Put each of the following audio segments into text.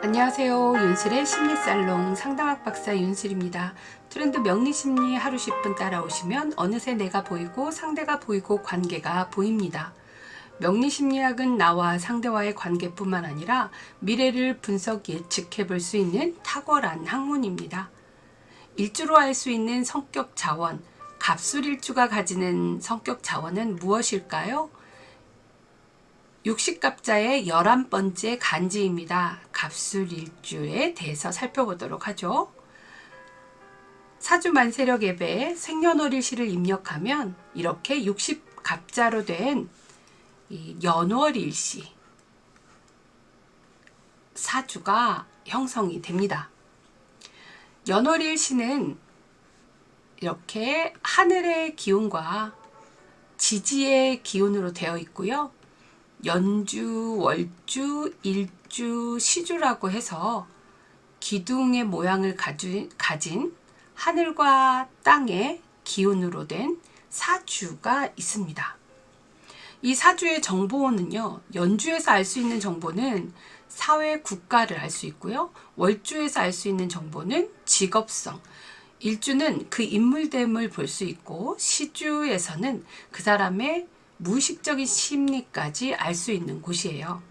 안녕하세요. 윤슬의 심리살롱 상담학 박사 윤슬입니다. 트렌드 명리심리 하루 10분 따라오시면 어느새 내가 보이고 상대가 보이고 관계가 보입니다. 명리심리학은 나와 상대와의 관계뿐만 아니라 미래를 분석 예측해 볼 수 있는 탁월한 학문입니다. 일주로 알 수 있는 성격 자원, 갑술일주가 가지는 성격 자원은 무엇일까요? 육식갑자의 11번째 간지입니다. 갑술일주에 대해서 살펴보도록 하죠. 사주만세력 앱에 생년월일시를 입력하면 이렇게 육식갑자로 된 이 연월일시 사주가 형성이 됩니다. 연월일시는 이렇게 하늘의 기운과 지지의 기운으로 되어 있고요. 연주, 월주, 일주, 시주라고 해서 기둥의 모양을 가진 하늘과 땅의 기운으로 된 사주가 있습니다. 이 사주의 정보는요, 연주에서 알 수 있는 정보는 사회 국가를 알 수 있고요. 월주에서 알 수 있는 정보는 직업성, 일주는 그 인물됨을 볼 수 있고, 시주에서는 그 사람의 무의식적인 심리까지 알 수 있는 곳이에요.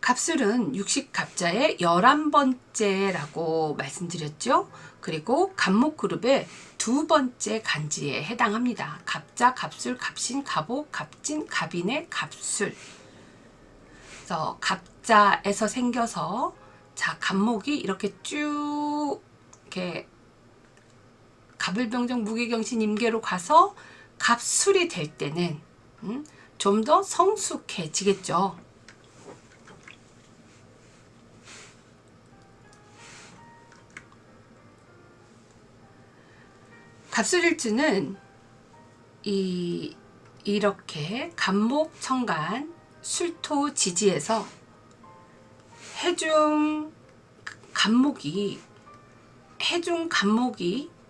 갑술은 육식갑자의 11번째라고 말씀드렸죠. 그리고 갑목그룹의 2번째 간지에 해당합니다. 갑자, 갑술, 갑신, 갑오, 갑진, 갑인의 갑술. 그래서 갑자에서 생겨서 갑목이 이렇게 쭉 이렇게 갑을병정 무기경신 임계로 가서 갑술이 될 때는 좀 더 성숙해지겠죠. 갑술일주는 이렇게 갑목, 천간, 술토, 지지에서 해중 갑목이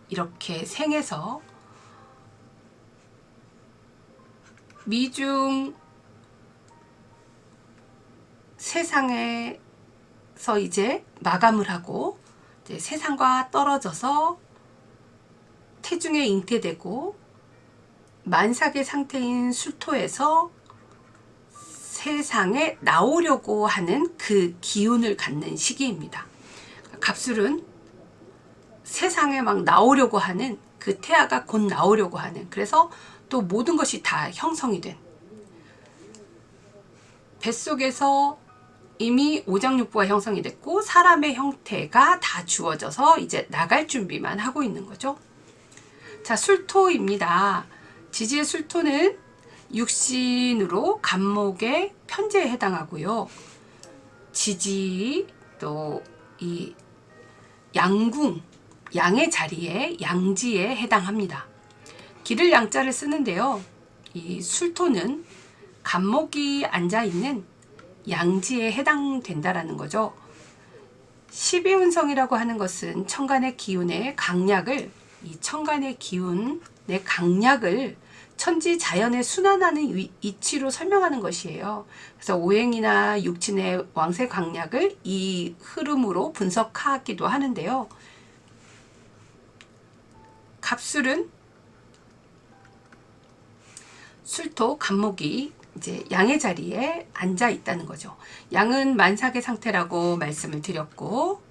이렇게 생해서 미중 세상에서 이제 마감을 하고 이제 세상과 떨어져서 태중에 잉태되고 만삭의 상태인 술토에서 세상에 나오려고 하는 그 기운을 갖는 시기입니다. 갑술은 세상에 막 나오려고 하는 그 태아가 곧 나오려고 하는, 그래서 또 모든 것이 다 형성이 된, 뱃속에서 이미 오장육부가 형성이 됐고 사람의 형태가 다 주어져서 이제 나갈 준비만 하고 있는 거죠. 자, 술토입니다. 지지의 술토는 육신으로 갑목의 편제에 해당하고요. 지지 또 이 양궁, 양의 자리에 양지에 해당합니다. 기를 양자를 쓰는데요. 이 술토는 갑목이 앉아있는 양지에 해당된다라는 거죠. 12운성이라고 하는 것은 천간의 기운의 강약을, 이 천간의 기운의 강약을 천지 자연에 순환하는 이치로 설명하는 것이에요. 그래서 오행이나 육친의 왕세 강약을 이 흐름으로 분석하기도 하는데요. 갑술은 술토, 갑목이 이제 양의 자리에 앉아 있다는 거죠. 양은 만삭의 상태라고 말씀을 드렸고,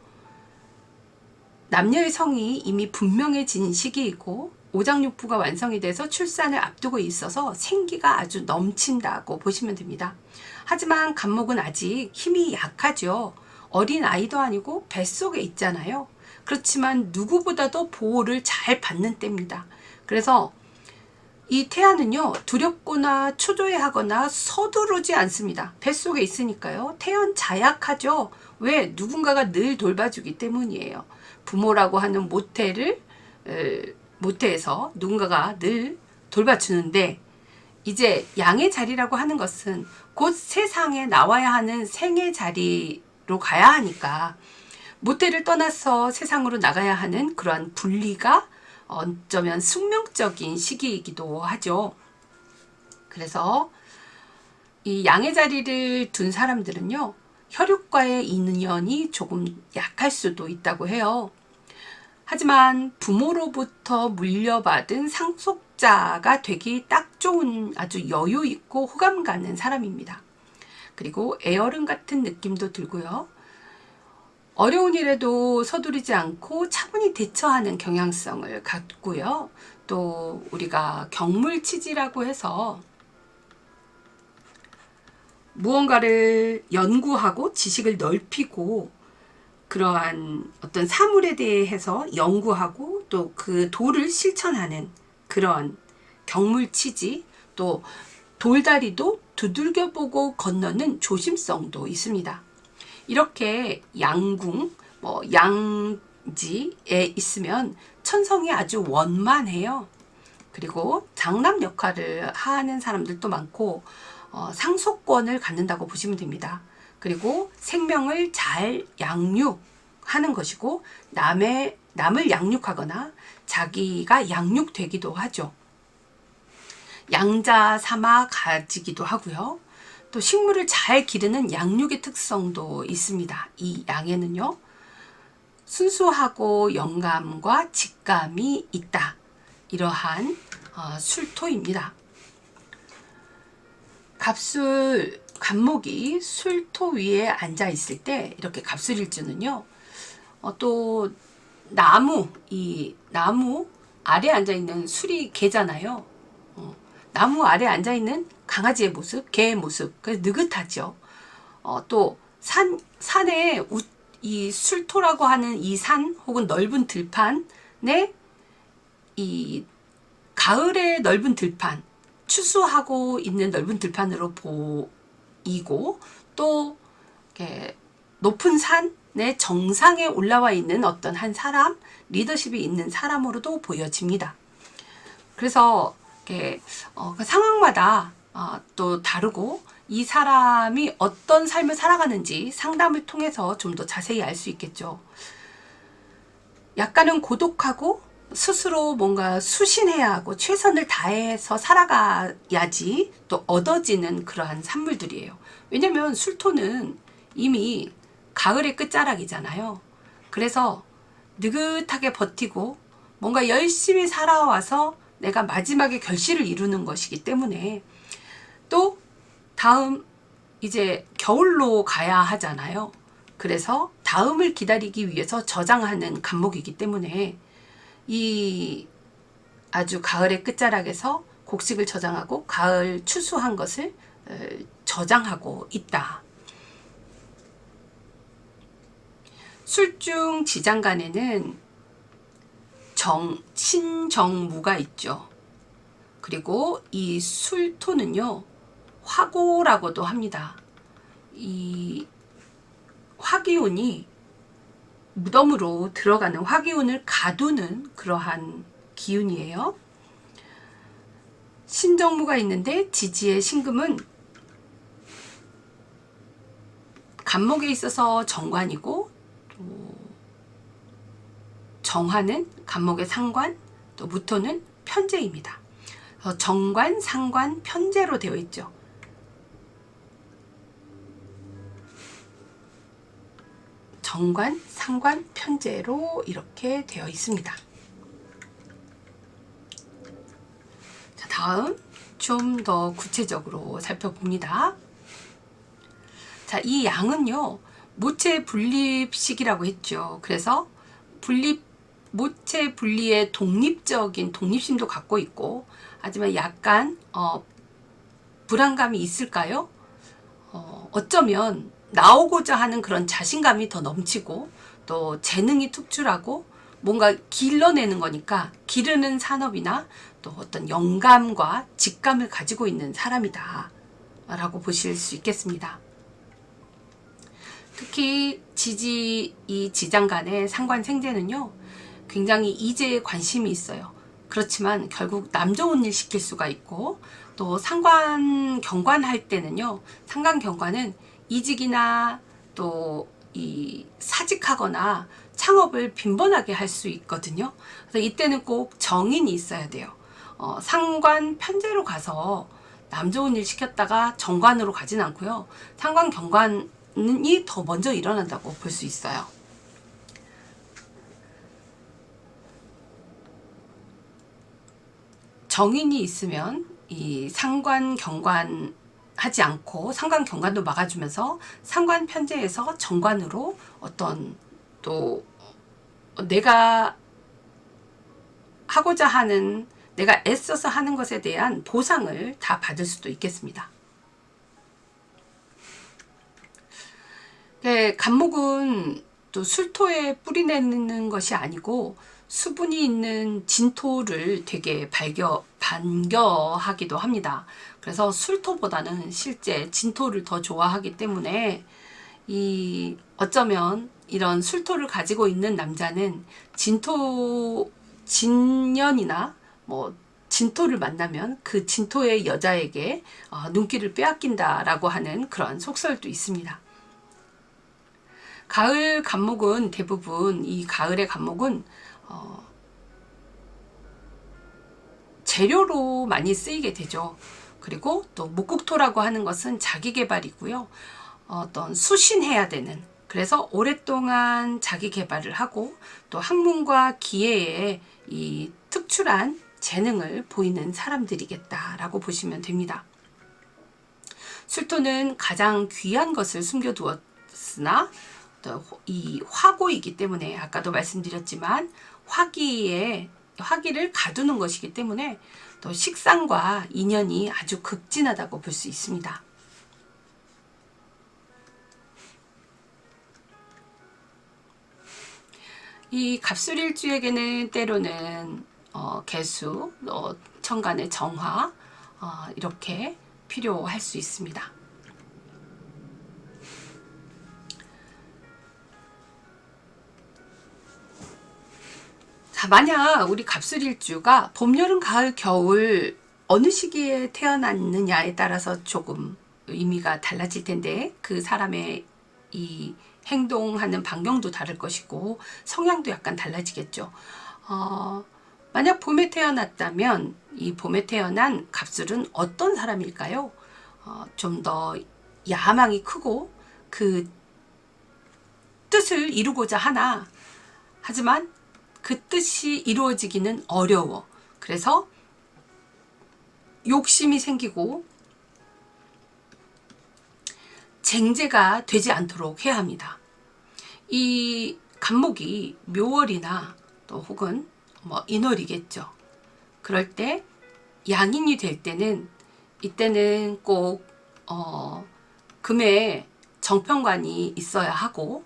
남녀의 성이 이미 분명해진 시기이고 오장육부가 완성이 돼서 출산을 앞두고 있어서 생기가 아주 넘친다고 보시면 됩니다. 하지만 갑목은 아직 힘이 약하죠. 어린 아이도 아니고 뱃속에 있잖아요. 그렇지만 누구보다도 보호를 잘 받는 때입니다. 그래서 이 태아는요, 두렵거나 초조해하거나 서두르지 않습니다. 뱃속에 있으니까요. 태연 자약하죠. 왜? 누군가가 늘 돌봐주기 때문이에요. 부모라고 하는 모태에서 누군가가 늘 돌봐주는데, 이제 양의 자리라고 하는 것은 곧 세상에 나와야 하는 생의 자리로 가야 하니까 모태를 떠나서 세상으로 나가야 하는 그러한 분리가 어쩌면 숙명적인 시기이기도 하죠. 그래서 이 양의 자리를 둔 사람들은요, 혈육과의 인연이 조금 약할 수도 있다고 해요. 하지만 부모로부터 물려받은 상속자가 되기 딱 좋은 아주 여유 있고 호감 가는 사람입니다. 그리고 애어른 같은 느낌도 들고요. 어려운 일에도 서두르지 않고 차분히 대처하는 경향성을 갖고요. 또 우리가 경물치지라고 해서 무언가를 연구하고 지식을 넓히고 그러한 어떤 사물에 대해서 연구하고 또 그 도를 실천하는 그런 경물치지, 또 돌다리도 두들겨보고 건너는 조심성도 있습니다. 이렇게 양궁, 양지에 있으면 천성이 아주 원만해요. 그리고 장남 역할을 하는 사람들도 많고 상속권을 갖는다고 보시면 됩니다. 그리고 생명을 잘 양육하는 것이고 남을 양육하거나 자기가 양육되기도 하죠. 양자 삼아 가지기도 하고요. 또 식물을 잘 기르는 양육의 특성도 있습니다. 이 양에는요, 순수하고 영감과 직감이 있다. 이러한 술토입니다. 갑목이 술토 위에 앉아 있을 때 이렇게 갑술일주는요, 또 나무 아래 앉아 있는 술이 개잖아요. 나무 아래 앉아 있는 강아지의 모습, 개의 모습, 그래서 느긋하죠. 또 산에 이 술토라고 하는 이 산 혹은 넓은 들판에 이 가을의 넓은 들판, 추수하고 있는 넓은 들판으로 보이고, 또 이렇게 높은 산의 정상에 올라와 있는 어떤 한 사람, 리더십이 있는 사람으로도 보여집니다. 그래서 이렇게 그 상황마다 또 다르고, 이 사람이 어떤 삶을 살아가는지 상담을 통해서 좀 더 자세히 알 수 있겠죠. 약간은 고독하고 스스로 뭔가 수신해야 하고 최선을 다해서 살아가야지 또 얻어지는 그러한 산물들이에요. 왜냐면 술토는 이미 가을의 끝자락이잖아요. 그래서 느긋하게 버티고 뭔가 열심히 살아와서 내가 마지막에 결실을 이루는 것이기 때문에, 또 다음 이제 겨울로 가야 하잖아요. 그래서 다음을 기다리기 위해서 저장하는 간목이기 때문에 이 아주 가을의 끝자락에서 곡식을 저장하고 가을 추수한 것을 저장하고 있다. 술중 지장간에는 신정무가 있죠. 그리고 이 술토는요, 화고라고도 합니다. 이 화기운이 무덤으로 들어가는 화기운을 가두는 그러한 기운이에요. 신정무가 있는데 지지의 신금은 간목에 있어서 정관이고, 또 정화는 간목의 상관, 또 무토는 편재입니다. 그래서 정관, 상관, 편재로 되어 있죠. 정관, 상관, 편재로 이렇게 되어 있습니다. 자, 다음 좀 더 구체적으로 살펴봅니다. 자, 이 양은요, 모체 분립식이라고 했죠. 그래서 모체 분리의 독립적인 독립심도 갖고 있고, 하지만 약간 불안감이 있을까요? 어쩌면 나오고자 하는 그런 자신감이 더 넘치고, 또 재능이 특출하고, 뭔가 길러내는 거니까 기르는 산업이나 또 어떤 영감과 직감을 가지고 있는 사람이다 라고 보실 수 있겠습니다. 특히 이 지장간의 상관 생재는요, 굉장히 이재에 관심이 있어요. 그렇지만 결국 남 좋은 일 시킬 수가 있고, 또 상관 경관할 때는요, 상관 경관은 이직이나 또 이 사직하거나 창업을 빈번하게 할 수 있거든요. 그래서 이때는 꼭 정인이 있어야 돼요. 상관 편재로 가서 남 좋은 일 시켰다가 정관으로 가진 않고요. 상관 경관이 더 먼저 일어난다고 볼 수 있어요. 정인이 있으면 이 상관 경관 하지 않고 상관 경관도 막아주면서 상관 편제에서 정관으로 어떤 또 내가 하고자 하는, 내가 애써서 하는 것에 대한 보상을 다 받을 수도 있겠습니다. 간목은 또 술토에 뿌리내는 것이 아니고 수분이 있는 진토를 되게 반겨하기도 합니다. 그래서 술토보다는 실제 진토를 더 좋아하기 때문에 어쩌면 이런 술토를 가지고 있는 남자는 진년이나 뭐 진토를 만나면 그 진토의 여자에게 눈길을 빼앗긴다라고 하는 그런 속설도 있습니다. 가을 간목은 대부분 이 가을의 간목은 재료로 많이 쓰이게 되죠. 그리고 또 목국토라고 하는 것은 자기 개발이고요. 어떤 수신해야 되는, 그래서 오랫동안 자기 개발을 하고 또 학문과 기회에 이 특출한 재능을 보이는 사람들이겠다라고 보시면 됩니다. 술토는 가장 귀한 것을 숨겨두었으나 또 이 화고이기 때문에 아까도 말씀드렸지만 화기를 가두는 것이기 때문에 또 식상과 인연이 아주 극진하다고 볼 수 있습니다. 이 갑술일주에게는 때로는 개수, 천간의 정화 이렇게 필요할 수 있습니다. 자, 만약 우리 갑술일주가 봄, 여름, 가을, 겨울 어느 시기에 태어났느냐에 따라서 조금 의미가 달라질 텐데 그 사람의 이 행동하는 반경도 다를 것이고 성향도 약간 달라지겠죠. 만약 봄에 태어났다면 이 봄에 태어난 갑술은 어떤 사람일까요? 좀 더 야망이 크고 그 뜻을 이루고자 하나, 하지만 그 뜻이 이루어지기는 어려워. 그래서 욕심이 생기고 쟁제가 되지 않도록 해야 합니다. 이 간목이 묘월이나 또 혹은 뭐 인월이겠죠. 그럴 때 양인이 될 때는 이때는 꼭 금의 정편관이 있어야 하고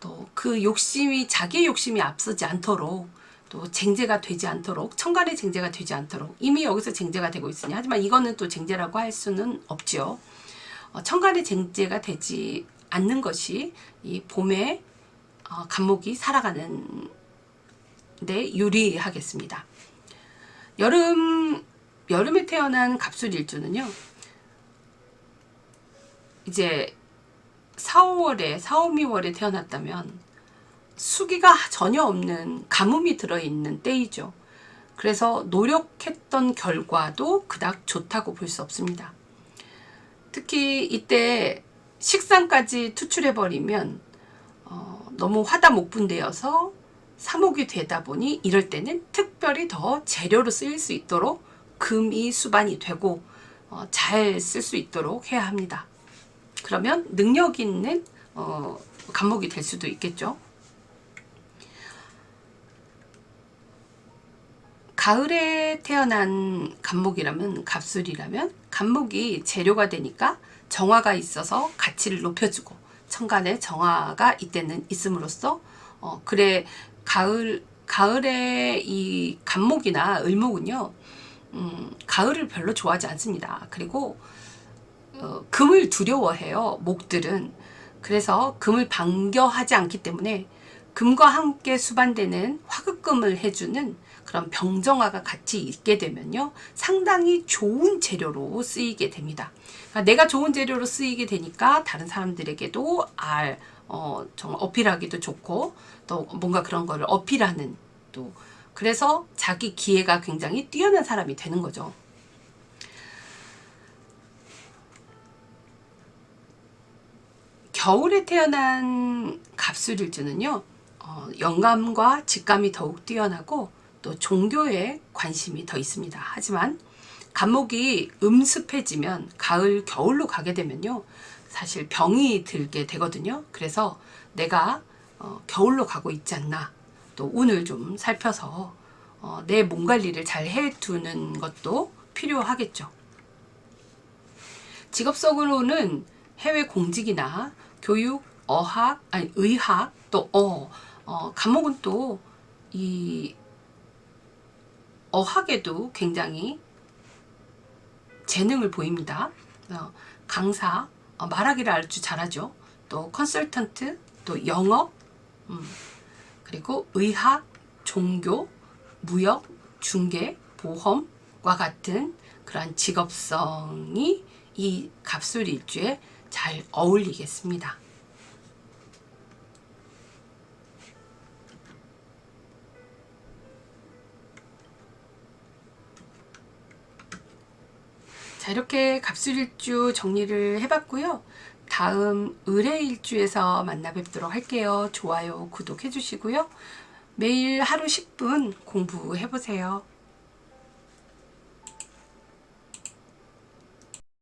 또 그 욕심이, 자기의 욕심이 앞서지 않도록, 또 쟁제가 되지 않도록, 천간의 쟁제가 되지 않도록, 이미 여기서 쟁제가 되고 있으니, 하지만 이거는 또 쟁제라고 할 수는 없지요. 천간의 쟁제가 되지 않는 것이 이 봄에 간목이 살아가는 데 유리하겠습니다. 여름에 태어난 갑술일주는요, 이제 4, 5월에 2월에 태어났다면 수기가 전혀 없는 가뭄이 들어있는 때이죠. 그래서 노력했던 결과도 그닥 좋다고 볼 수 없습니다. 특히 이때 식상까지 투출해버리면 너무 화다목분되어서 사목이 되다 보니 이럴 때는 특별히 더 재료로 쓰일 수 있도록 금이 수반이 되고 잘 쓸 수 있도록 해야 합니다. 그러면 능력 있는 간목이 될 수도 있겠죠. 가을에 태어난 간목이라면, 갑술이라면 간목이 재료가 되니까 정화가 있어서 가치를 높여주고, 천간에 정화가 이때는 있음으로써 그래 가을에 이 간목이나 을목은요, 가을을 별로 좋아하지 않습니다. 그리고 금을 두려워해요, 목들은. 그래서 금을 반겨하지 않기 때문에 금과 함께 수반되는 화극금을 해주는 그런 병정화가 같이 있게 되면요, 상당히 좋은 재료로 쓰이게 됩니다. 그러니까 내가 좋은 재료로 쓰이게 되니까 다른 사람들에게도 정말 어필하기도 좋고, 또 뭔가 그런 거를 어필하는, 또 그래서 자기 기회가 굉장히 뛰어난 사람이 되는 거죠. 겨울에 태어난 갑술일주는요, 영감과 직감이 더욱 뛰어나고 또 종교에 관심이 더 있습니다. 하지만 갑목이 음습해지면 가을, 겨울로 가게 되면요, 사실 병이 들게 되거든요. 그래서 내가 겨울로 가고 있지 않나, 또 운을 좀 살펴서 내 몸 관리를 잘 해두는 것도 필요하겠죠. 직업적으로는 해외 공직이나 교육, 의학, 또 갑목은 또 이 어학에도 굉장히 재능을 보입니다. 강사, 말하기를 아주 잘하죠. 또 컨설턴트, 또 영업, 그리고 의학, 종교, 무역, 중개, 보험과 같은 그러한 직업성이 이 갑술일주에 잘 어울리겠습니다. 자, 이렇게 갑술일주 정리를 해봤고요. 다음 을해일주에서 만나 뵙도록 할게요. 좋아요, 구독해 주시고요. 매일 하루 10분 공부해 보세요.